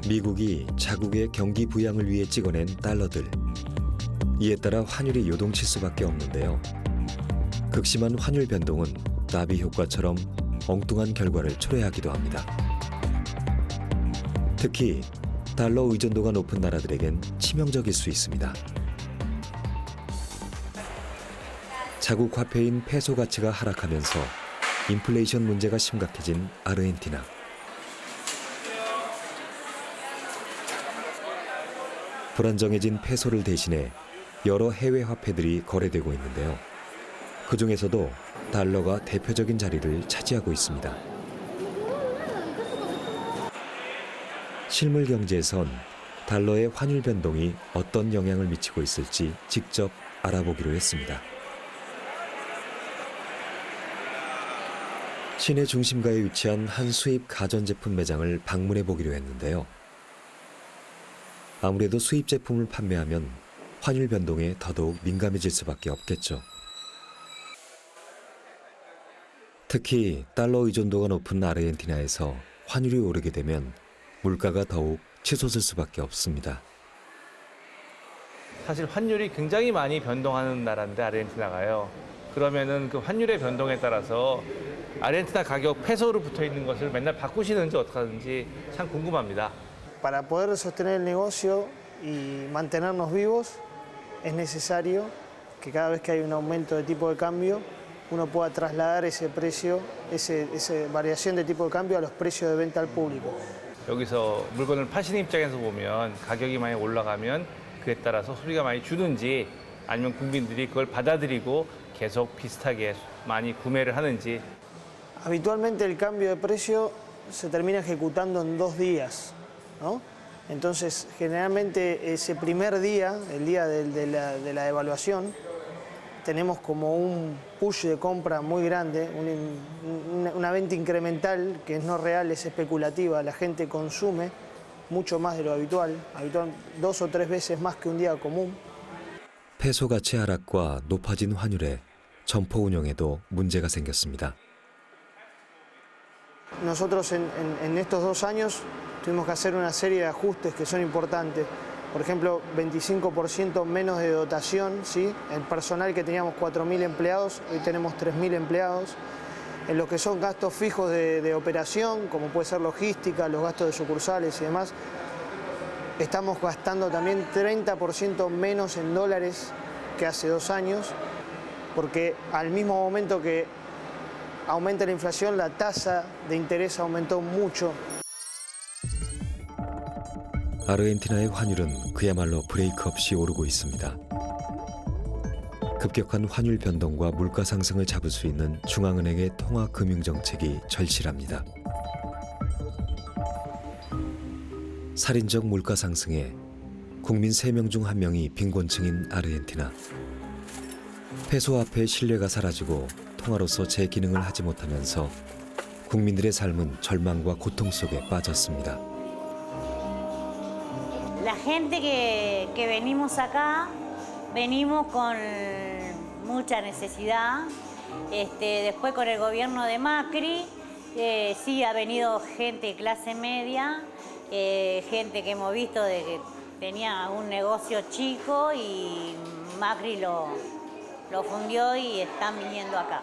미국이 자국의 경기 부양을 위해 찍어낸 달러들. 이에 따라 환율이 요동칠 수밖에 없는데요. 극심한 환율 변동은 나비 효과처럼 엉뚱한 결과를 초래하기도 합니다. 특히 달러 의존도가 높은 나라들에겐 치명적일 수 있습니다. 자국 화폐인 페소 가치가 하락하면서 인플레이션 문제가 심각해진 아르헨티나. 불안정해진 페소를 대신해 여러 해외 화폐들이 거래되고 있는데요. 그중에서도 달러가 대표적인 자리를 차지하고 있습니다. 실물 경제에선 달러의 환율 변동이 어떤 영향을 미치고 있을지 직접 알아보기로 했습니다. 시내 중심가에 위치한 한 수입 가전제품 매장을 방문해 보기로 했는데요. 아무래도 수입 제품을 판매하면 환율 변동에 더더욱 민감해질 수밖에 없겠죠. 특히 달러 의존도가 높은 아르헨티나에서 환율이 오르게 되면 물가가 더욱 치솟을 수밖에 없습니다. 사실 환율이 굉장히 많이 변동하는 나라인데 아르헨티나가요. 그러면은 그 환율의 변동에 따라서 아르헨티나 가격 페소로 붙어 있는 것을 맨날 바꾸시는지 어떻게 하는지 참 궁금합니다. Para poder sostener el negocio y mantenernos vivos es necesario que cada vez que hay un aumento de tipo de cambio uno pueda trasladar ese precio, esa variación de tipo de cambio a los precios de venta al público. 여기서 물건을 파시는 입장에서 보면 가격이 많이 올라가면 그에 따라서 소비가 많이 주는지 아니면 국민들이 그걸 받아들이고 계속 비슷하게 많이 구매를 하는지. Habitualmente el cambio de precio se termina ejecutando en 2 días, ¿no? Entonces, generalmente ese primer día, el día de la devaluación, tenemos como un push de compra muy grande, una venta incremental que no real, es especulativa. La gente consume mucho más de lo habitual, 2 o 3 veces más que un día común. 페소 가치 하락과 높아진 환율에 점포 운영에도 문제가 생겼습니다. Nosotros en estos 2 años tuvimos que hacer una serie de ajustes que son importantes. Por ejemplo, 25% menos de dotación, ¿sí? El personal que teníamos 4.000 empleados, hoy tenemos 3.000 empleados. En lo que son gastos fijos de operación, como puede ser logística, los gastos de sucursales y demás, estamos gastando también 30% menos en dólares que hace 2 años, porque al mismo momento que aumenta la inflación, la tasa de interés aumentó mucho. 아르헨티나의 환율은 그야말로 브레이크 없이 오르고 있습니다. 급격한 환율 변동과 물가 상승을 잡을 수 있는 중앙은행의 통화 금융 정책이 절실합니다. 살인적 물가 상승에 국민 3명 중 1명이 빈곤층인 아르헨티나. 페소 화폐의 신뢰가 사라지고 통화로서 제 기능을 하지 못하면서 국민들의 삶은 절망과 고통 속에 빠졌습니다. La gente que venimos acá, venimos con mucha necesidad. Después con el gobierno de Macri, sí ha venido gente de clase media, gente que hemos visto de que tenía un negocio chico y Macri lo fundió y están viniendo acá.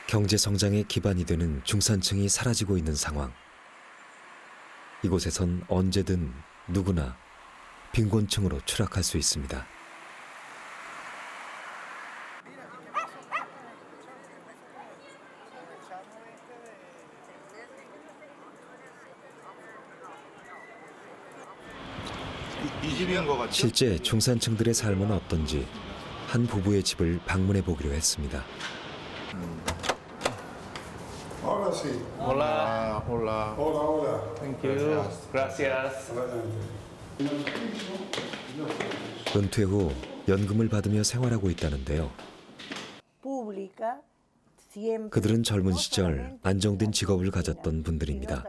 경제 성장의 기반이 되는 중산층이 사라지고 있는 상황. 이곳에선 언제든 누구나 빈곤층으로 추락할 수 있습니다. 실제 중산층들의 삶은 어떤지 한 부부의 집을 방문해 보기로 했습니다. Ahora sí. Hola. Hola, hola. Thank you. Gracias. 은퇴 후 연금을 받으며 생활하고 있다는데요. 그들은 젊은 시절 안정된 직업을 가졌던 분들입니다.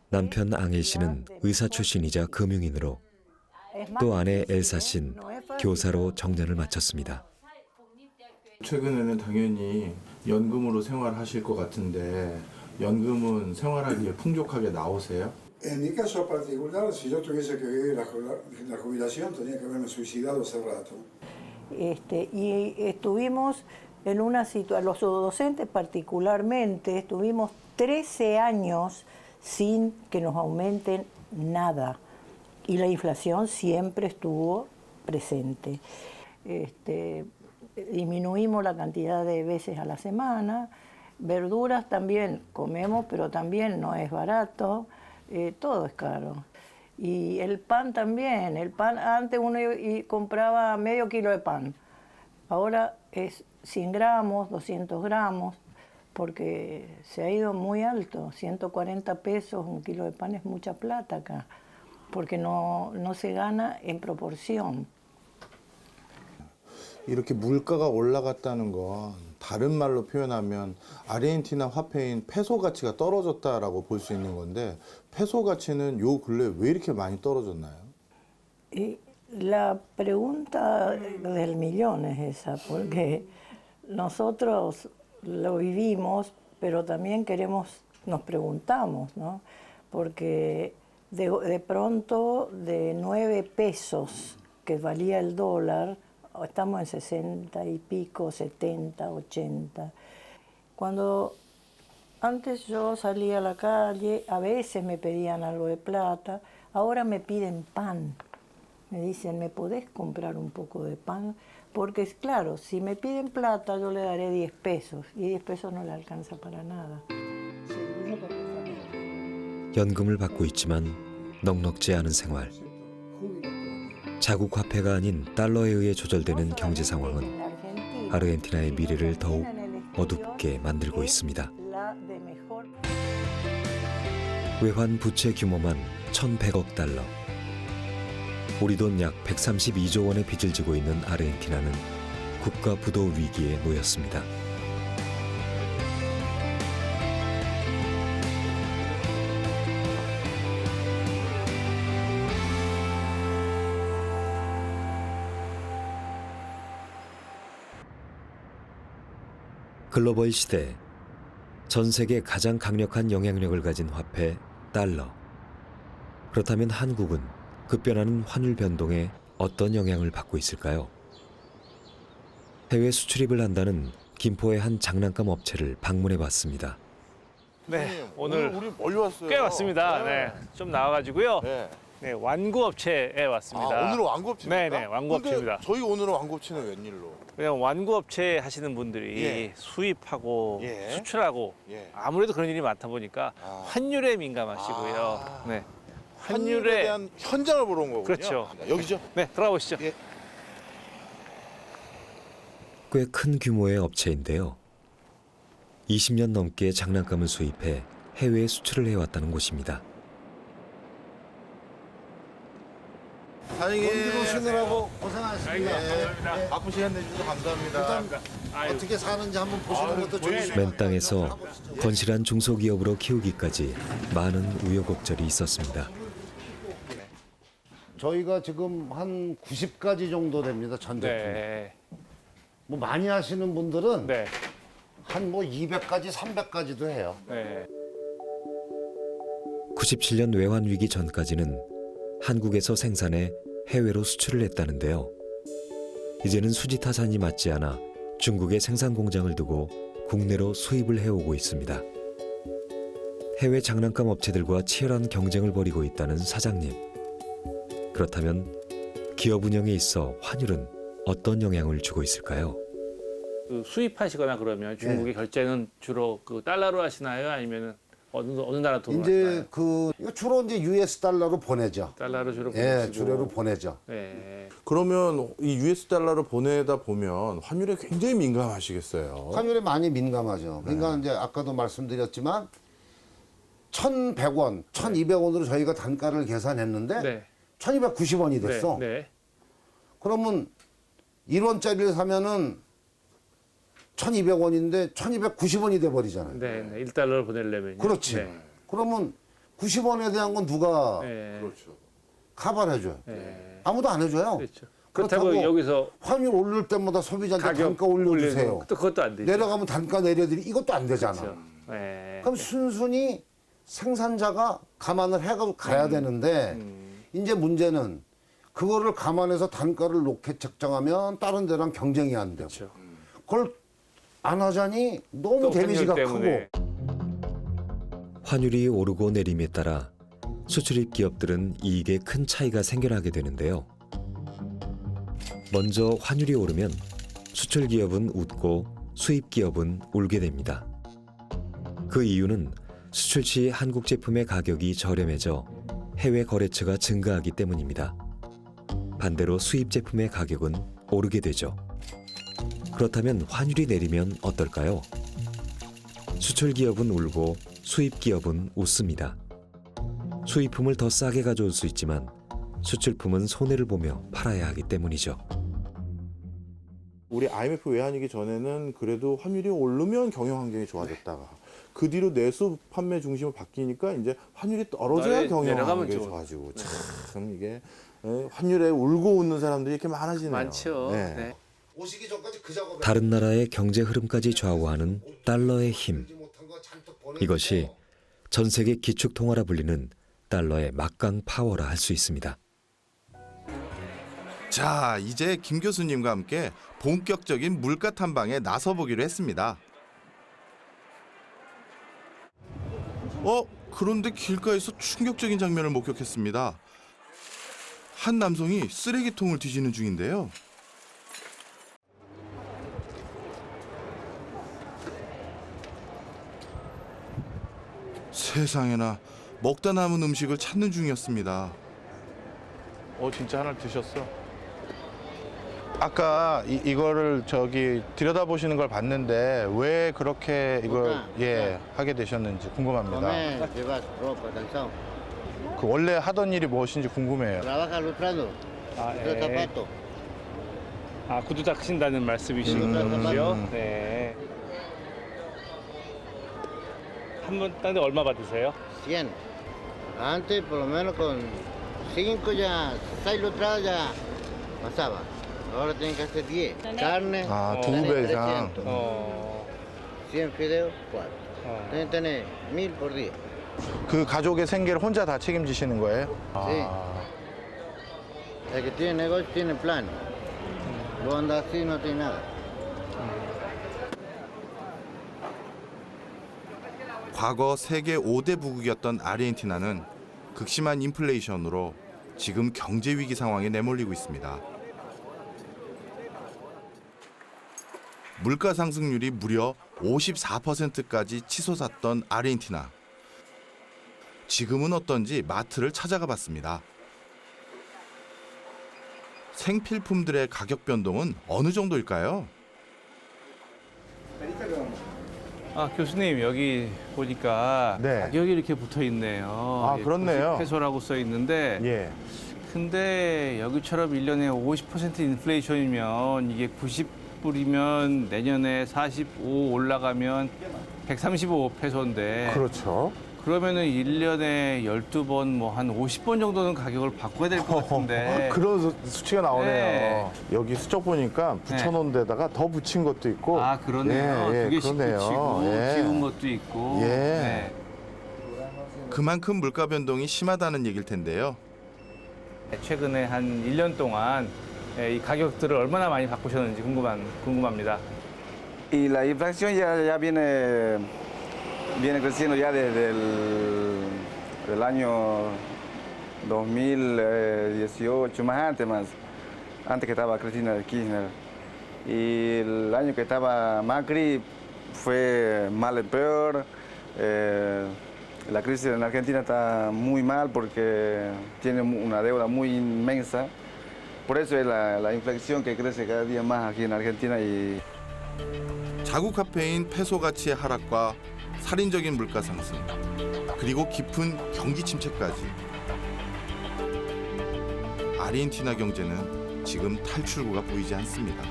남편 앙헬 씨는 의사 출신이자 금융인으로, 또 아내 엘사 씨는 교사로 정년을 마쳤습니다. 최근에는 당연히 연금으로 생활하실 것 같은데 연금은 생활하기에 풍족하게 나오세요? En mi caso particular, si yo tuviese que vivir la jubilación, tenía que haberme suicidado hace rato. Y estuvimos en una situación, los docentes particularmente, estuvimos 13 años sin que nos aumenten nada. Y la inflación siempre estuvo presente. Disminuimos la cantidad de veces a la semana. Verduras también comemos, pero también no es barato. Todo es caro. Y el pan también. El pan, antes uno compraba medio kilo de pan. Ahora es 100 gramos, 200 gramos, porque se ha ido muy alto. 140 pesos, un kilo de pan es mucha plata acá, porque no se gana en proporción. 이렇게 물가가 올라갔다는 건 다른 말로 표현하면 아르헨티나 화폐인 페소 가치가 떨어졌다라고 볼 수 있는 건데 페소 가치는 요 근래 왜 이렇게 많이 떨어졌나요? La pregunta del millón es esa, porque nosotros lo vivimos, pero también nos preguntamos, ¿no? Porque de pronto de 9 pesos que valía el dólar, estamos en 60 y pico, 70, 80. Cuando antes yo salía a la calle, a veces me pedían algo de plata, ahora me piden pan. Me dicen, ¿me podés comprar un poco de pan? Porque es claro, si me piden plata yo le daré 10 pesos y 10 pesos no le alcanza para nada. 연금을 받고 있지만 넉넉지 않은 생활. 자국 화폐가 아닌 달러에 의해 조절되는 경제 상황은 아르헨티나의 미래를 더욱 어둡게 만들고 있습니다. 외환 부채 규모만 1,100억 달러. 우리 돈 약 132조 원의 빚을 지고 있는 아르헨티나는 국가 부도 위기에 놓였습니다. 글로벌 시대, 전 세계 가장 강력한 영향력을 가진 화폐 달러. 그렇다면 한국은 급변하는 환율 변동에 어떤 영향을 받고 있을까요? 해외 수출입을 한다는 김포의 한 장난감 업체를 방문해 봤습니다. 네, 오늘 우리 멀리 왔어요. 꽤 왔습니다. 네, 좀 나와가지고요. 네. 네, 완구 업체에 왔습니다. 아, 오늘은 완구 업체입니까? 네네, 완구 업체입니다. 저희 오늘은 완구 업체는 웬일로? 그냥 완구 업체 하시는 분들이 예. 수입하고 예. 수출하고 예. 아무래도 그런 일이 많다 보니까 환율에 민감하시고요. 아. 네, 환율에 대한 현장을 보러 온 거군요. 그렇죠. 여기죠? 네, 들어가 보시죠. 예. 꽤 큰 규모의 업체인데요. 20년 넘게 장난감을 수입해 해외에 수출을 해왔다는 곳입니다. 사장님 오시느라고 고생하셨습니다. 감사합니다. 바쁜 시간 내주셔서 감사합니다. 어떻게 사는지 한번 보시는 것도 좋으시고. 맨 땅에서 건실한 중소기업으로 키우기까지 많은 우여곡절이 있었습니다. 저희가 지금 한 90가지 정도 됩니다. 전 제품. 네, 뭐 많이 하시는 분들은 네, 한 뭐 200가지, 300가지도 해요. 네. 97년 외환 위기 전까지는 한국에서 생산해 해외로 수출을 했다는데요. 이제는 수지 타산이 맞지 않아 중국에 생산 공장을 두고 국내로 수입을 해오고 있습니다. 해외 장난감 업체들과 치열한 경쟁을 벌이고 있다는 사장님. 그렇다면 기업 운영에 있어 환율은 어떤 영향을 주고 있을까요? 그 수입하시거나 그러면 중국의 결제는 주로 그 달러로 하시나요? 아니면 어느 나라 돈으로 하시나요? 이제 이거 주로 이제 US 달러로 보내죠. 달러로 주로 예, 보내시고. 주로로 보내죠. 네. 그러면 이 US 달러를 보내다 보면 환율에 굉장히 민감하시겠어요. 환율에 많이 민감하죠. 그러니까 이제 아까도 말씀드렸지만 1,100원, 1,200원으로 저희가 단가를 계산했는데 네. 1,290원이 됐어. 네. 네. 그러면 1원짜리를 사면은 1,200원인데 1,290원이 돼버리잖아요. 네, 네. 1달러를 보내려면. 그렇지. 네. 그러면 90원에 대한 건 누가 네. 그렇죠. 커버해줘요? 네. 아무도 안 해줘요. 그렇죠. 그렇다고 그렇다고 여기서 환율 오를 때마다 소비자한테 가격 단가 올려주세요. 또 그것도 안 되죠. 내려가면 단가 내려드리 이것도 안 되잖아. 그렇죠. 네. 그럼 순순히 생산자가 감안을 해가지고 가야 되는데 이제 문제는 그거를 감안해서 단가를 높게 책정하면 다른 데랑 경쟁이 안 되고 그렇죠. 그걸 안 하자니 너무 또 데미지가 환율 크고 때문에. 환율이 오르고 내림에 따라 수출입 기업들은 이익에 큰 차이가 생겨나게 되는데요. 먼저 환율이 오르면 수출 기업은 웃고 수입 기업은 울게 됩니다. 그 이유는 수출 시 한국 제품의 가격이 저렴해져 해외 거래처가 증가하기 때문입니다. 반대로 수입 제품의 가격은 오르게 되죠. 그렇다면 환율이 내리면 어떨까요? 수출 기업은 울고 수입 기업은 웃습니다. 수입품을 더 싸게 가져올 수 있지만 수출품은 손해를 보며 팔아야 하기 때문이죠. 우리 IMF 외환위기 전에는 그래도 환율이 오르면 경영 환경이 좋아졌다가 그 뒤로 내수 판매 중심으로 바뀌니까 이제 환율이 떨어져야 경영 내려가면 환경이 좋아. 좋아지고 참 이게 환율에 울고 웃는 사람들이 이렇게 많아지네요. 많죠. 네. 네. 오시기 전까지 그 작업을 다른 나라의 경제 흐름까지 좌우하는 달러의 힘. 이것이 전 세계 기축통화라 불리는 달러의 막강 파워라 할 수 있습니다. 자, 이제 김 교수님과 함께 본격적인 물가 탐방에 나서보기로 했습니다. 그런데 길가에서 충격적인 장면을 목격했습니다. 한 남성이 쓰레기통을 뒤지는 중인데요. 세상에나 먹다 남은 음식을 찾는 중이었습니다. 진짜 하나 드셨어? 아까 이거를 들여다보시는 걸 봤는데 왜 그렇게 이걸 하게 되셨는지 궁금합니다. 그 원래 하던 일이 무엇인지 궁금해요. 구두 닦으신다는 말씀이신 거죠? 네. 한 번 딴데 얼마 받으세요? 100. Antes, por lo menos con 5 ya, 6 lustradas ya pasaba. Ahora tienen que hacer 10. Carne, 두 배 이상. 100 fideos, 4. Tienen que tener 1000 por día. 그 가족의 생계를 혼자 다 책임지시는 거예요? Sí. El que tiene negocio tiene plan. Vos andás así, no tiene nada. 과거 세계 5대 부국이었던 아르헨티나는 극심한 인플레이션으로 지금 경제 위기 상황에 내몰리고 있습니다. 물가 상승률이 무려 54%까지 치솟았던 아르헨티나. 지금은 어떤지 마트를 찾아가 봤습니다. 생필품들의 가격 변동은 어느 정도일까요? 교수님 여기 보니까 네. 가격이 이렇게 붙어 있네요. 그렇네요. 90페소라고 써 있는데 예. 근데 여기처럼 1년에 50% 인플레이션이면 이게 90불이면 내년에 45 올라가면 135페소인데 그렇죠. 그러면은 1년에 12번 뭐 한 50번 정도는 가격을 바꿔야 될 것 같은데. 그런 수치가 나오네요. 네. 여기 수적 보니까 붙여놓은 데다가 더 붙인 것도 있고. 그러네요. 두 개씩 붙이고 예. 지운 것도 있고. 예. 네. 그만큼 물가 변동이 심하다는 얘기일 텐데요. 최근에 한 1년 동안 이 가격들을 얼마나 많이 바꾸셨는지 궁금합니다. Y la inflación ya viene creciendo ya desde el año 2018, antes que estaba Cristina Kirchner. Y el año que estaba Macri fue mal y peor. La crisis en Argentina está muy mal porque tiene una deuda muy inmensa. Por eso es la inflación que crece cada día más aquí en Argentina. 자국 화폐인 페소 가치의 하락과 살인적인 물가 상승, 그리고 깊은 경기 침체까지. 아르헨티나 경제는 지금 탈출구가 보이지 않습니다.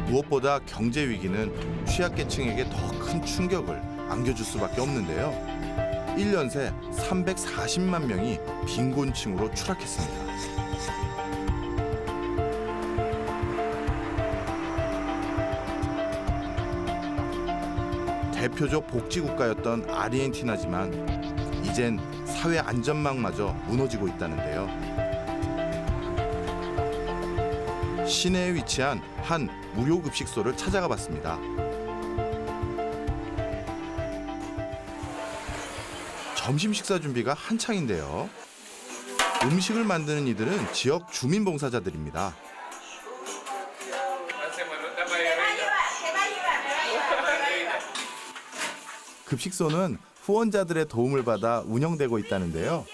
무엇보다 경제 위기는 취약계층에게 더 큰 충격을 안겨줄 수밖에 없는데요. 1년 새 340만 명이 빈곤층으로 추락했습니다. 대표적 복지국가였던 아르헨티나지만 이젠 사회 안전망마저 무너지고 있다는데요. 시내에 위치한 한 무료 급식소를 찾아가 봤습니다. 점심 식사 준비가 한창인데요. 음식을 만드는 이들은 지역 주민봉사자들입니다. 급식소는 후원자들의 도움을 받아 운영되고 있다는데요.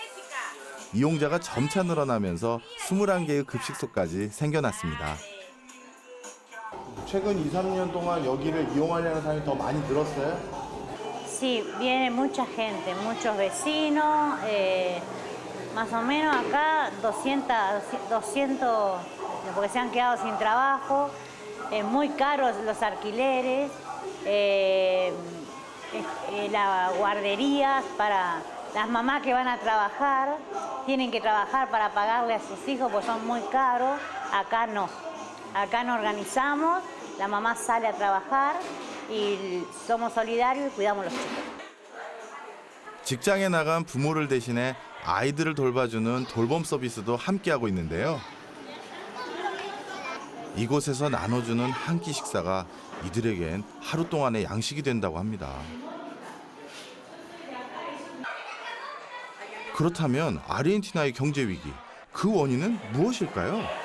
이용자가 점차 늘어나면서 21개의 급식소까지 생겨났습니다. 최근 2, 3년 동안 여기를 이용하려는 사람이 더 많이 늘었어요? Sí, viene mucha gente, muchos vecinos, más o menos acá 200, porque se han quedado sin trabajo, muy caros los alquileres, las guarderías para las mamás que van a trabajar, tienen que trabajar para pagarle a sus hijos porque son muy caros, acá no organizamos, la mamá sale a trabajar y somos solidarios y cuidamos a los chicos. 직장에 나간 부모를 대신해 아이들을 돌봐주는 돌봄 서비스도 함께하고 있는데요. 이곳에서 나눠주는 한 끼 식사가 이들에겐 하루 동안의 양식이 된다고 합니다. 그렇다면 아르헨티나의 경제 위기, 그 원인은 무엇일까요?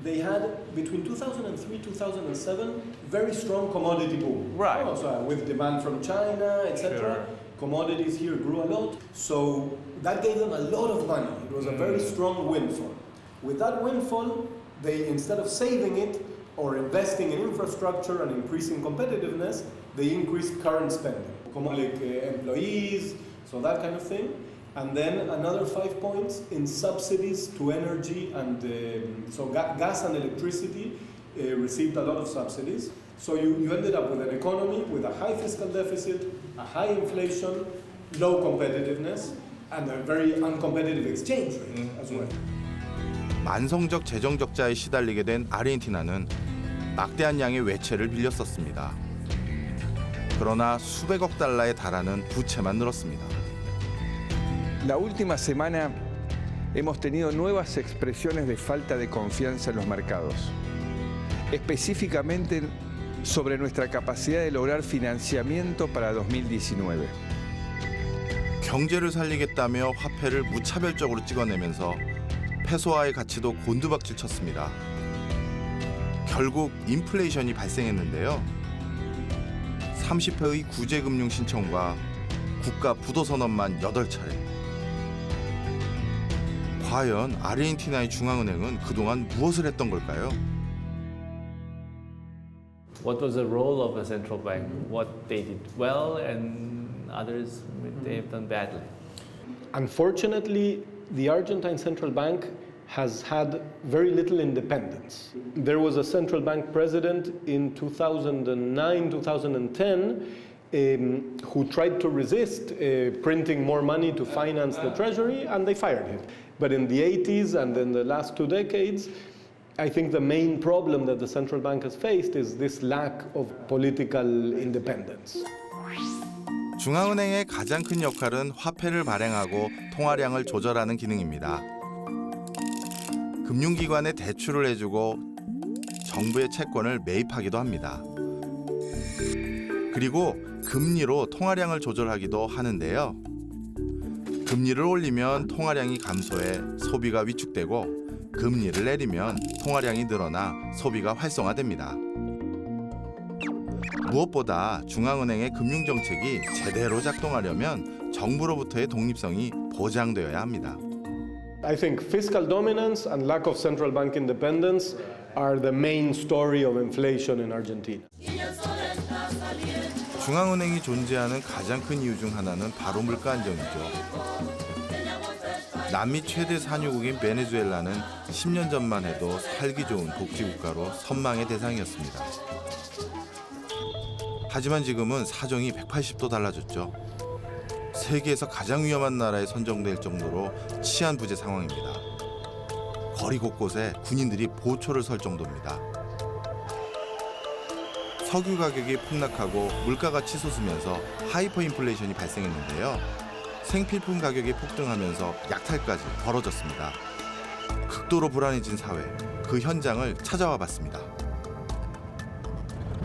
They had between 2003 2007 very strong commodity boom. Right. So with demand from China, etc. Sure. Commodities here grew a lot. So that gave them a lot of money. It was a very strong windfall. With that windfall, they instead of saving it or investing in infrastructure and increasing competitiveness, they increased current spending, like employees, so that kind of thing. And then another 5 points in subsidies to energy and so gas and electricity received a lot of subsidies. So you ended up with an economy with a high fiscal deficit, a high inflation, low competitiveness, and a very uncompetitive exchange rate as well. 만성적 재정 적자에 시달리게 된 아르헨티나는 막대한 양의 외채를 빌렸었습니다. 그러나 수백억 달러에 달하는 부채만 늘었습니다. La última semana hemos tenido nuevas expresiones de falta de confianza en los mercados, específicamente sobre nuestra capacidad de lograr financiamiento para 2019. 경제를 살리겠다며 화폐를 무차별적으로 찍어내면서 페소화의 가치도 곤두박질 쳤습니다. 결국 인플레이션이 발생했는데요. 30회의 구제금융 신청과 국가 부도선언만 8차례. 과연 아르헨티나의 중앙은행은 그동안 무엇을 했던 걸까요? What was the role of the central bank? What they did well and others they have done badly? Unfortunately, the Argentine central bank has had very little independence. There was a central bank president in 2009, 2010 who tried to resist printing more money to finance the treasury, and they fired him. But in the 80s and in the last 2 decades, I think the main problem that the central bank has faced is this lack of political independence. 중앙은행의 가장 큰 역할은 화폐를 발행하고 통화량을 조절하는 기능입니다. 금융기관에 대출을 해주고 정부의 채권을 매입하기도 합니다. 그리고 금리로 통화량을 조절하기도 하는데요. 금리를 올리면 통화량이 감소해 소비가 위축되고 금리를 내리면 통화량이 늘어나 소비가 활성화됩니다. 무엇보다 중앙은행의 금융정책이 제대로 작동하려면 정부로부터의 독립성이 보장되어야 합니다. I think fiscal dominance and lack of central bank independence are the main story of inflation in Argentina. 중앙은행이 존재하는 가장 큰 이유 중 하나는 바로 물가 안정이죠. 남미 최대 산유국인 베네수엘라는 10년 전만 해도 살기 좋은 복지국가로 선망의 대상이었습니다. 하지만 지금은 사정이 180도 달라졌죠. 세계에서 가장 위험한 나라에 선정될 정도로 치안 부재 상황입니다. 거리 곳곳에 군인들이 보초를 설 정도입니다. 석유 가격이 폭락하고 물가가 치솟으면서 하이퍼 인플레이션이 발생했는데요. 생필품 가격이 폭등하면서 약탈까지 벌어졌습니다. 극도로 불안해진 사회, 그 현장을 찾아와 봤습니다.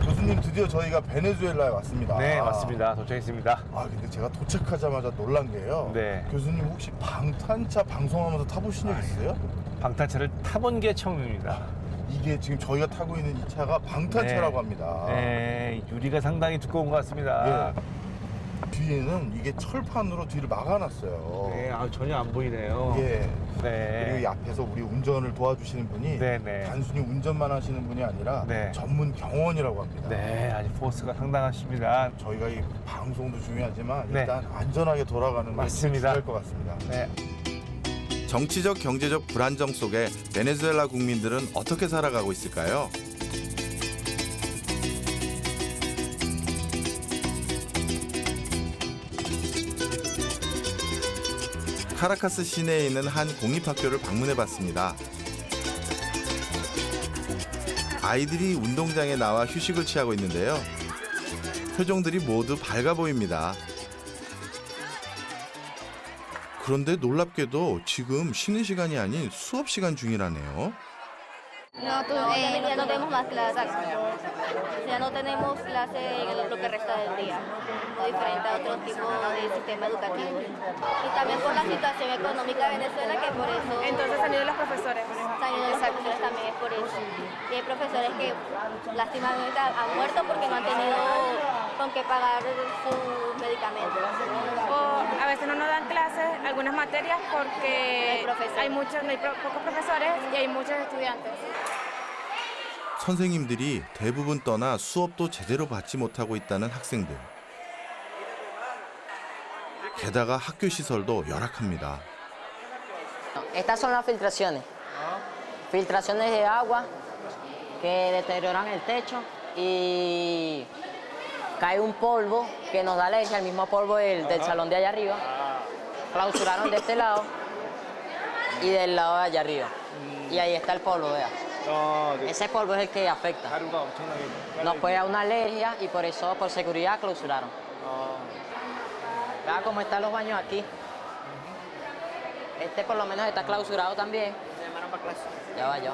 교수님, 드디어 저희가 베네수엘라에 왔습니다. 네, 맞습니다. 도착했습니다. 근데 제가 도착하자마자 놀란 게요. 네. 교수님 혹시 방탄차 방송하면서 타보신 적 있어요? 방탄차를 타본 게 처음입니다. 이게 지금 저희가 타고 있는 이 차가 방탄차라고 네. 합니다. 네, 유리가 상당히 두꺼운 것 같습니다. 뒤에는 이게 철판으로 뒤를 막아놨어요. 네, 전혀 안 보이네요. 예. 네. 그리고 이 앞에서 우리 운전을 도와주시는 분이 네. 단순히 운전만 하시는 분이 아니라 네. 전문 경호원이라고 합니다. 네, 아주 포스가 상당하십니다. 저희가 이 방송도 중요하지만 네. 일단 안전하게 돌아가는 게 맞습니다. 중요할 것 같습니다. 네. 정치적, 경제적 불안정 속에 베네수엘라 국민들은 어떻게 살아가고 있을까요? 카라카스 시내에 있는 한 공립학교를 방문해봤습니다. 아이들이 운동장에 나와 휴식을 취하고 있는데요. 표정들이 모두 밝아 보입니다. 그런데 놀랍게도 지금 쉬는 시간이 아닌 수업 시간 중이라네요. No, no tenemos más clases. Ya no tenemos clase lo que resta del día, diferente a otro tipo de sistema educativo. Y también por la situación económica de Venezuela, que por eso... Entonces han ido los profesores. Se han ido los profesores también, es por eso. Y hay profesores que lástimamente han muerto porque no han tenido con qué pagar sus medicamentos. O a veces no nos dan clases, algunas materias, porque hay pocos profesores y hay muchos estudiantes. 선생님들이 대부분 떠나 수업도 제대로 받지 못하고 있다는 학생들. 게다가 학교 시설도 열악합니다. Estas son las filtraciones. Filtraciones de agua que deterioran el techo y cae un polvo que nos da alergia, el mismo polvo del salón de allá arriba. Clausuraron de este lado y del lado de allá arriba. Y ahí está el polvo, vea. Ese polvo es el que afecta. Nos puede dar una alergia y por eso, por seguridad, clausuraron. Vea cómo están los baños aquí. Este por lo menos está clausurado también. Ya va yo.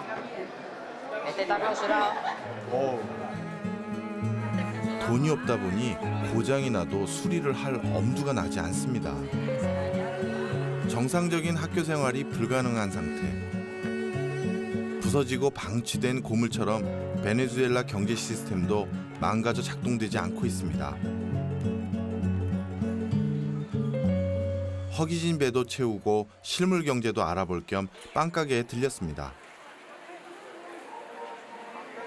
Este está clausurado. 돈이 없다 보니 고장이 나도 수리를 할 엄두가 나지 않습니다. 정상적인 학교 생활이 불가능한 상태. 부서지고 방치된 고물처럼 베네수엘라 경제 시스템도 망가져 작동되지 않고 있습니다. 허기진 배도 채우고 실물 경제도 알아볼 겸 빵가게에 들렸습니다.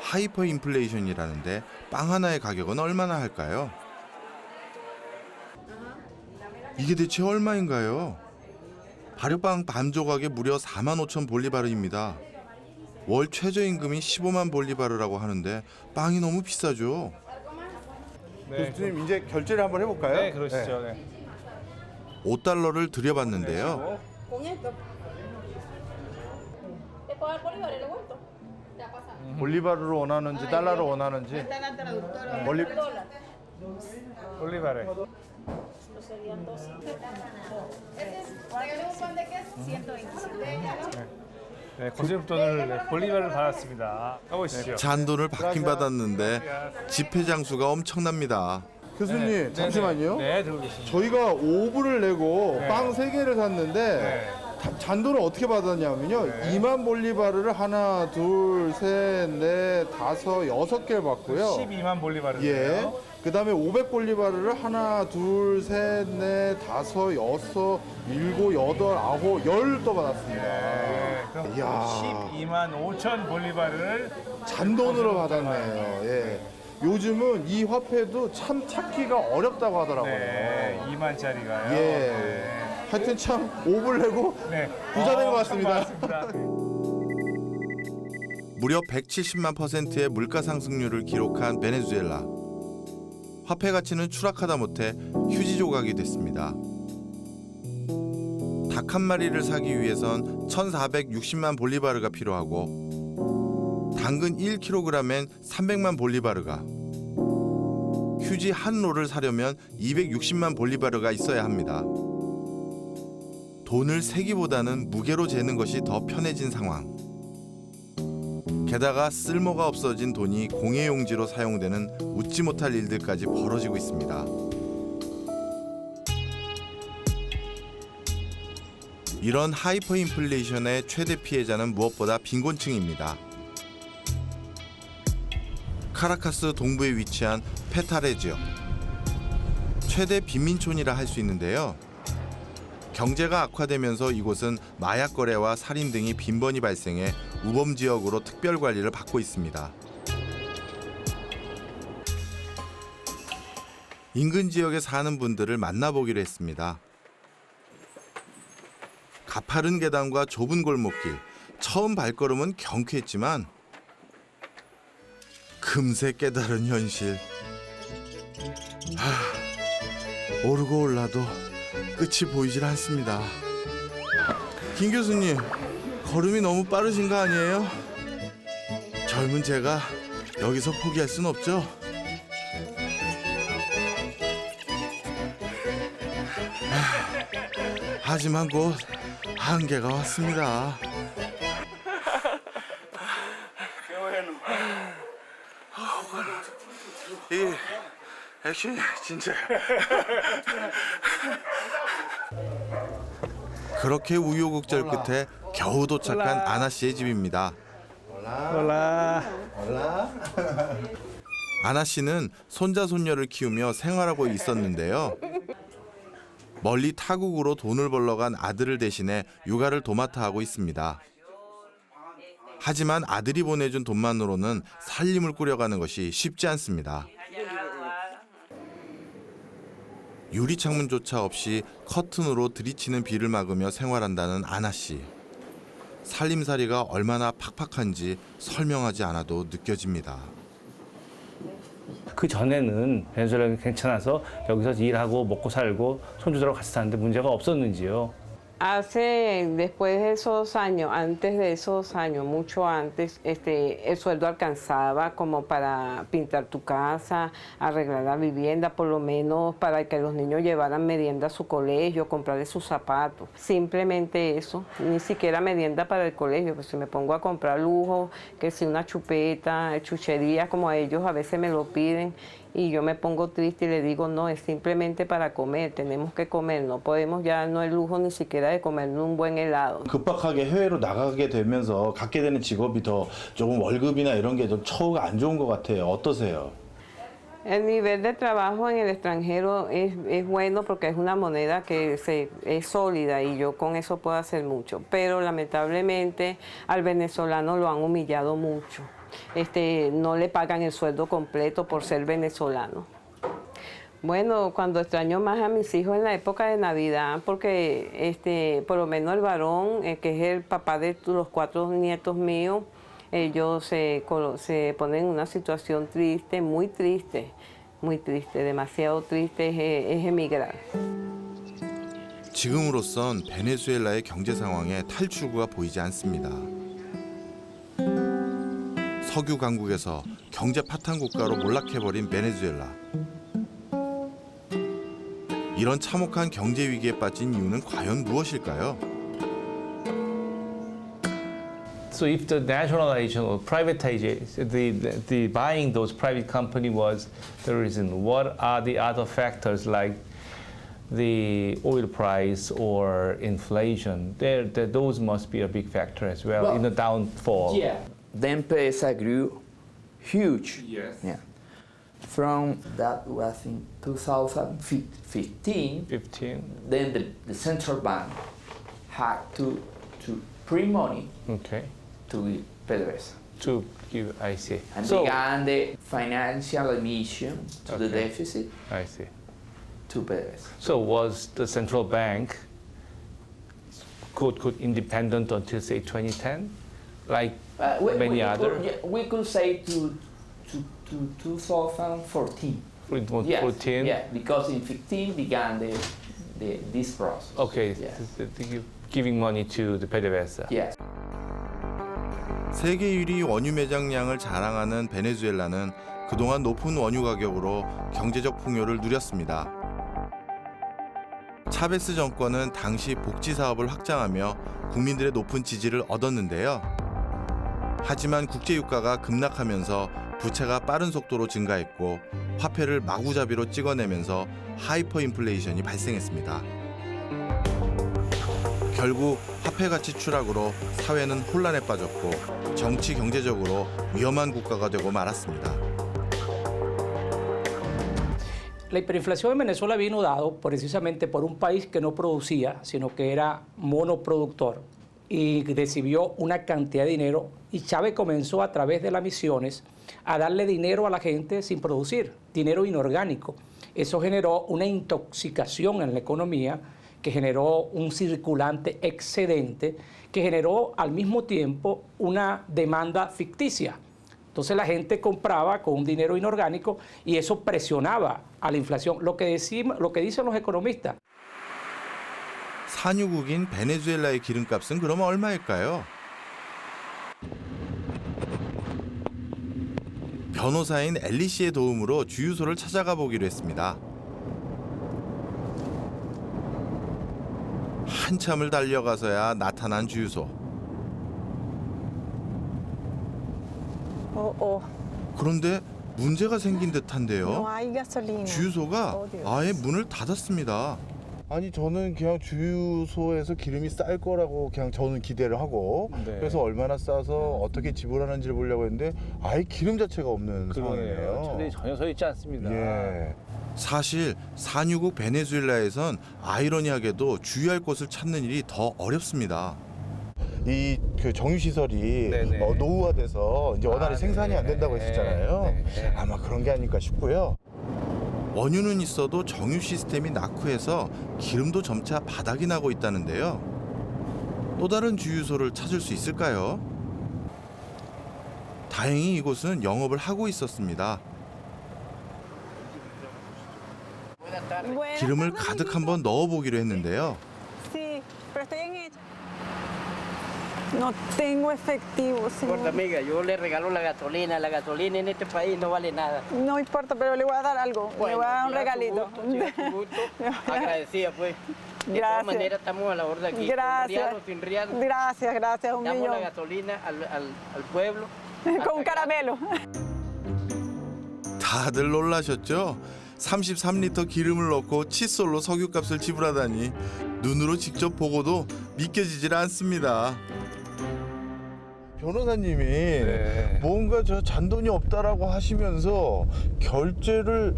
하이퍼 인플레이션이라는데 빵 하나의 가격은 얼마나 할까요? 이게 대체 얼마인가요? 발효빵 반 조각에 무려 45,000 볼리바르입니다. 월 최저임금이 15만 볼리바르라고 하는데 빵이 너무 비싸죠. 네. 교수님, 이제 결제를 한번 해볼까요? 네, 그러시죠. 네. 5달러를 들여봤는데요. 볼리바르로 원하는지 달러로 원하는지. 볼리바르. 네, 거짓돈을 볼리바르를 받았습니다. 가보시죠. 잔돈을 받긴 받았는데 지폐 장수가 엄청납니다. 교수님, 잠시만요. 네, 들고 계십니다. 저희가 5불을 내고 네. 빵 3개를 샀는데 잔돈을 어떻게 받았냐면요. 2만 볼리바르를 하나, 둘, 셋, 넷, 다섯, 6개를 받고요. 12만 볼리바르네요. 예. 그다음에 500볼리바르를 하나, 둘, 셋, 넷, 다섯, 여섯, 일곱, 여덟, 아홉, 10 또 받았습니다. 네, 그럼 이야. 12만 5천 볼리바르를 잔돈으로 받았네요. 예. 요즘은 이 화폐도 참 찾기가 어렵다고 하더라고요. 네, 2만짜리가요. 예. 네. 하여튼 참 5불 내고 네. 부자 된 것 같습니다. 무려 170만 %의 물가 상승률을 기록한 베네수엘라. 화폐 가치는 추락하다 못해 휴지 조각이 됐습니다. 닭 한 마리를 사기 위해선 1,460만 볼리바르가 필요하고 당근 1kg엔 300만 볼리바르가, 휴지 한 롤을 사려면 260만 볼리바르가 있어야 합니다. 돈을 세기보다는 무게로 재는 것이 더 편해진 상황. 게다가 쓸모가 없어진 돈이 공예용지로 사용되는 웃지 못할 일들까지 벌어지고 있습니다. 이런 하이퍼인플레이션의 최대 피해자는 무엇보다 빈곤층입니다. 카라카스 동부에 위치한 페타레 지역. 최대 빈민촌이라 할 수 있는데요. 경제가 악화되면서 이곳은 마약 거래와 살인 등이 빈번히 발생해 우범 지역으로 특별 관리를 받고 있습니다. 인근 지역에 사는 분들을 만나보기로 했습니다. 가파른 계단과 좁은 골목길, 처음 발걸음은 경쾌했지만 금세 깨달은 현실. 오르고 올라도 끝이 보이질 않습니다. 김 교수님, 걸음이 너무 빠르신 거 아니에요? 젊은 제가 여기서 포기할 순 없죠? 하지만 곧 한계가 왔습니다. 이 액션이 진짜. 그렇게 우여곡절 끝에 겨우 도착한 아나 씨의 집입니다. 아나 씨는 손자 손녀를 키우며 생활하고 있었는데요. 멀리 타국으로 돈을 벌러 간 아들을 대신해 육아를 도맡아 하고 있습니다. 하지만 아들이 보내준 돈만으로는 살림을 꾸려가는 것이 쉽지 않습니다. 유리창문조차 없이 커튼으로 들이치는 비를 막으며 생활한다는 아나 씨. 살림살이가 얼마나 팍팍한지 설명하지 않아도 느껴집니다. 그 전에는 베네수엘라가 괜찮아서 여기서 일하고 먹고 살고 손주들하고 같이 사는데 문제가 없었는지요? Después de esos años, antes de esos años, mucho antes, el sueldo alcanzaba como para pintar tu casa, arreglar la vivienda, por lo menos para que los niños llevaran merienda a su colegio, comprarles sus zapatos. Simplemente eso, ni siquiera merienda para el colegio, pues si me pongo a comprar lujo, que si una chupeta, chuchería, como ellos a veces me lo piden, y yo me pongo triste y le digo, no, es simplemente para comer, tenemos que comer, no podemos ya no el lujo ni siquiera de comernos un buen helado. 급박하게 해외로 나가게 되면서 갖게 되는 직업이 더 조금 월급이나 이런 게 좀 처우가 안 좋은 것 같아요. 어떠세요? El nivel de trabajo en el extranjero es bueno porque es una moneda que es sólida y yo con eso puedo hacer mucho, pero lamentablemente al venezolano lo han humillado mucho. No le pagan el sueldo completo por ser venezolano. Bueno, cuando extraño más a mis hijos en la época de Navidad, porque por lo menos el varón, que es el papá de los 4 nietos míos, ellos se ponen en una situación triste, muy triste, demasiado triste, es emigrar. 지금으로선 베네수엘라의 경제 상황에 탈출구가 보이지 않습니다. 석유 강국에서 경제 파탄 국가로 몰락해버린 베네수엘라. 이런 참혹한 경제 위기에 빠진 이유는 과연 무엇일까요? So if the nationalization or privatization, the buying those private company was the reason, what are the other factors like the oil price or inflation? Those must be a big factor as well in the downfall. Yeah, the empresa grew huge. Yes. Yeah. From that was in 2015. Then the central bank had to print money. Okay. To give PDVSA. To give, I see. And began the financial emission to the deficit. I see. To PDVSA. So was the central bank could independent until say 2010, like many other? We could say to 2014. 2014. Yeah, because in 2015 began this process. Okay, yes. Giving money to the PDVSA. Yes. 세계 1위 원유 매장량을 자랑하는 베네수엘라는 그동안 높은 원유 가격으로 경제적 풍요를 누렸습니다. 차베스 정권은 당시 복지 사업을 확장하며 국민들의 높은 지지를 얻었는데요. 하지만 국제 유가가 급락하면서 부채가 빠른 속도로 증가했고 화폐를 마구잡이로 찍어내면서 하이퍼 인플레이션이 발생했습니다. 결국 화폐 가치 추락으로 사회는 혼란에 빠졌고 정치 경제적으로 위험한 국가가 되고 말았습니다. La hiperinflación en Venezuela vino dado precisamente por un país que no producía, sino que era monoproductor y recibió una cantidad de dinero y Chávez comenzó a través de las misiones a darle dinero a la gente sin producir, dinero inorgánico. Eso generó una intoxicación en la economía que generó un circulante excedente que generó al mismo tiempo una demanda ficticia. Entonces la gente compraba con un dinero inorgánico y eso presionaba a la inflación. Lo que dicen los economistas. 산유국인 베네수엘라의 기름값은 그럼 얼마일까요? 변호사인 엘리 씨의 도움으로 주유소를 찾아가 보기로 했습니다. 한참을 달려가서야 나타난 주유소. 그런데 문제가 생긴 듯한데요. 주유소가 아예 문을 닫았습니다. 아니 저는 그냥 주유소에서 기름이 쌀 거라고 그냥 저는 기대를 하고 그래서 얼마나 싸서 어떻게 지불하는지를 보려고 했는데 아예 기름 자체가 없는 상황이에요. 차들이 전혀 서 있지 않습니다. 예. 사실 산유국 베네수엘라에선 아이러니하게도 주유할 곳을 찾는 일이 더 어렵습니다. 이 그 정유 시설이 노후화돼서 이제 원활히 생산이 안 된다고 했었잖아요. 아마 그런 게 아닐까 싶고요. 원유는 있어도 정유 시스템이 낙후해서 기름도 점차 바닥이 나고 있다는데요. 또 다른 주유소를 찾을 수 있을까요? 다행히 이곳은 영업을 하고 있었습니다. 기름을 가득 한번 넣어보기로 했는데요. No tengo efectivo, señor. Importa, amiga, yo le regalo la gasolina. La gasolina en este país no vale nada. No importa, pero le voy a dar algo. Bueno, le voy a dar un ya regalito. Con gusto. Agradecida, pues. De todas maneras, estamos a la orden aquí. Gracias. Con sin riesgo. Gracias, gracias, un Damos millón. la gasolina al pueblo. Con un caramelo. 다들 놀라셨죠? 33리터 기름을 넣고 칫솔로 석유값을 지불하다니 눈으로 직접 보고도 믿겨지질 않습니다. 변호사님이 뭔가 저 잔돈이 없다라고 하시면서 결제를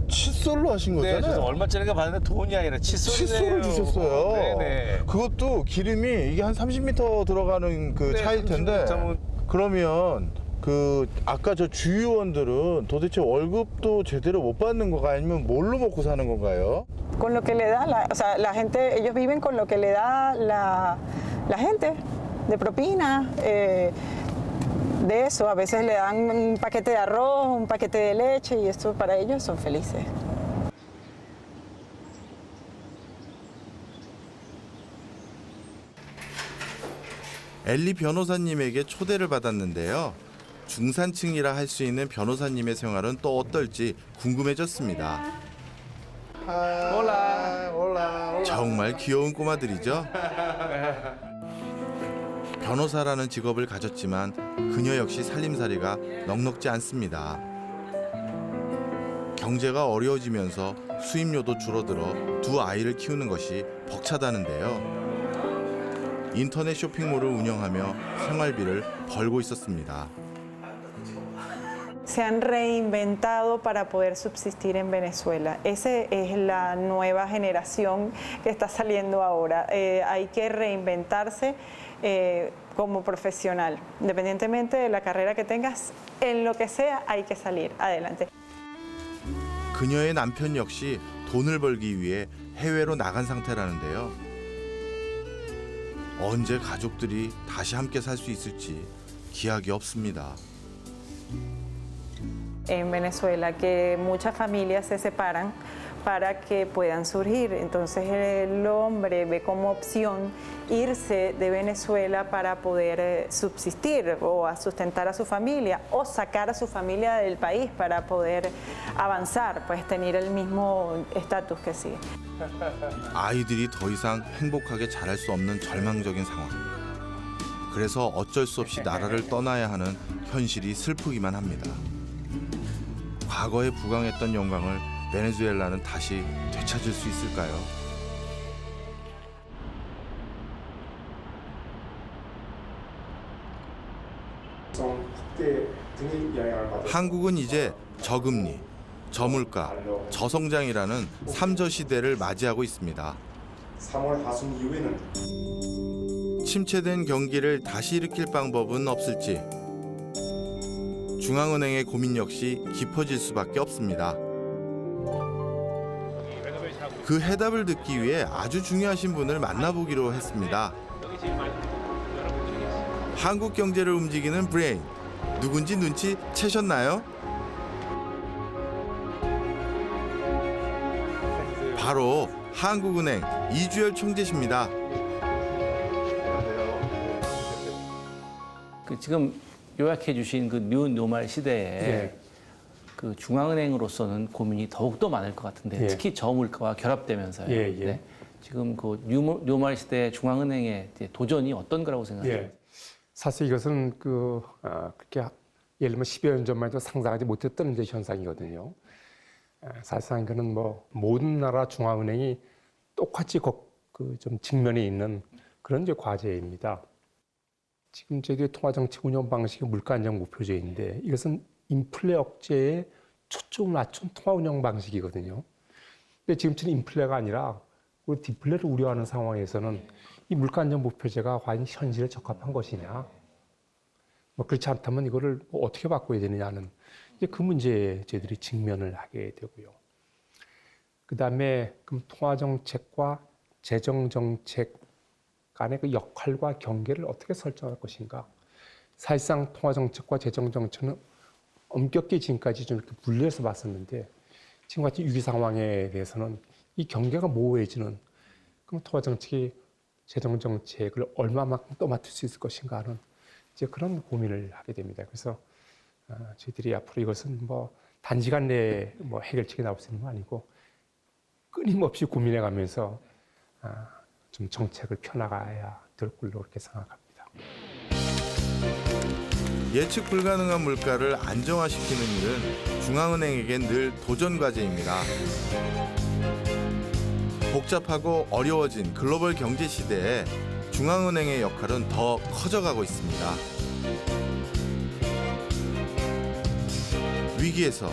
칫솔로 하신 거잖아요. 네, 그래서 얼마짜리가 받는데 돈이 아니라 칫솔을 주셨어요. 네네. 그것도 기름이 이게 한 30m 들어가는 그 차일 텐데 그러면 그 아까 저 주유원들은 도대체 월급도 제대로 못 받는 건가 아니면 뭘로 먹고 사는 건가요? Con lo que le da, o sea, la gente, ellos viven con lo que le da la gente de propina, de eso. A veces le dan un paquete de arroz, un paquete de leche y eso para ellos son felices. 엘리 변호사님에게 초대를 받았는데요. 중산층이라 할 수 있는 변호사님의 생활은 또 어떨지 궁금해졌습니다. 정말 귀여운 꼬마들이죠. 변호사라는 직업을 가졌지만 그녀 역시 살림살이가 넉넉지 않습니다. 경제가 어려워지면서 수입료도 줄어들어 두 아이를 키우는 것이 벅차다는데요. 인터넷 쇼핑몰을 운영하며 생활비를 벌고 있었습니다. Se han reinventado para poder subsistir en Venezuela. Esa es la nueva generación que está saliendo ahora. Hay que reinventarse como profesional. Independientemente de la carrera que tengas, en lo que sea hay que salir adelante. 그녀의 남편 역시 돈을 벌기 위해 해외로 나간 상태라는데요. 언제 가족들이 다시 함께 살 수 있을지 기약이 없습니다. en Venezuela, que muchas familias se separan para que puedan surgir. Entonces el hombre ve como opción irse de Venezuela para poder subsistir o a sustentar a su familia o sacar a su familia del país para poder avanzar, pues tener el mismo estatus que sí. 아이들이 더 이상 행복하게 자랄 수 없는 절망적인 상황. 그래서 어쩔 수 없이 나라를 떠나야 하는 현실이 슬프기만 합니다. 과거에 부강했던 영광을 베네수엘라는 다시 되찾을 수 있을까요? 한국은 이제 저금리, 저물가, 저성장이라는 3저 시대를 맞이하고 있습니다. 3월 하순 이후에는 침체된 경기를 다시 일으킬 방법은 없을지 중앙은행의 고민 역시 깊어질 수밖에 없습니다. 그 해답을 듣기 위해 아주 중요하신 분을 만나보기로 했습니다. 한국 경제를 움직이는 브레인, 누군지 눈치 채셨나요? 바로 한국은행 이주열 총재십니다. 지금 요약해 주신 그 뉴 노멀 시대에 예. 그 중앙은행으로서는 고민이 더욱더 많을 것 같은데 예. 특히 저물가와 결합되면서요. 예, 예. 네. 지금 그 뉴 노멀 시대 중앙은행의 도전이 어떤 거라고 생각하세요? 예. 사실 이것은 그렇게 예를 들면 10여 년 전만 해도 상상하지 못했던 이제 현상이거든요. 사실상 이거는 뭐 모든 나라 중앙은행이 똑같이 좀 직면에 있는 그런 이제 과제입니다. 지금 저희들의 통화정책 운영 방식이 물가 안정 목표제인데 이것은 인플레 억제에 초점을 맞춘 통화 운영 방식이거든요. 근데 지금처럼 인플레가 아니라 우리 디플레를 우려하는 상황에서는 이 물가 안정 목표제가 과연 현실에 적합한 것이냐? 뭐 그렇지 않다면 이거를 뭐 어떻게 바꿔야 되느냐는 이제 그 문제에 저희들이 직면을 하게 되고요. 그 다음에 그럼 통화정책과 재정정책 간의 그 역할과 경계를 어떻게 설정할 것인가. 사실상 통화정책과 재정정책은 엄격히 지금까지 좀 이렇게 분리해서 봤었는데 지금같이 위기 상황에 대해서는 이 경계가 모호해지는 그럼 통화정책이 재정정책을 얼마만큼 떠맡을 수 있을 것인가 하는 이제 그런 고민을 하게 됩니다. 그래서 저희들이 앞으로 이것은 뭐 단시간 내에 뭐 해결책이 나올 수 있는 건 아니고 끊임없이 고민해가면서 좀 정책을 펴나가야 될 걸로 그렇게 생각합니다. 예측 불가능한 물가를 안정화시키는 일은 중앙은행에겐 늘 도전 과제입니다. 복잡하고 어려워진 글로벌 경제 시대에 중앙은행의 역할은 더 커져가고 있습니다. 위기에서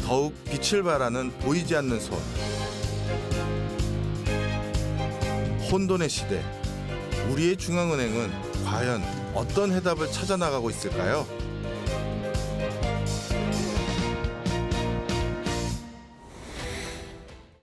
더욱 빛을 발하는 보이지 않는 손. 혼돈의 시대, 우리의 중앙은행은 과연 어떤 해답을 찾아 나가고 있을까요?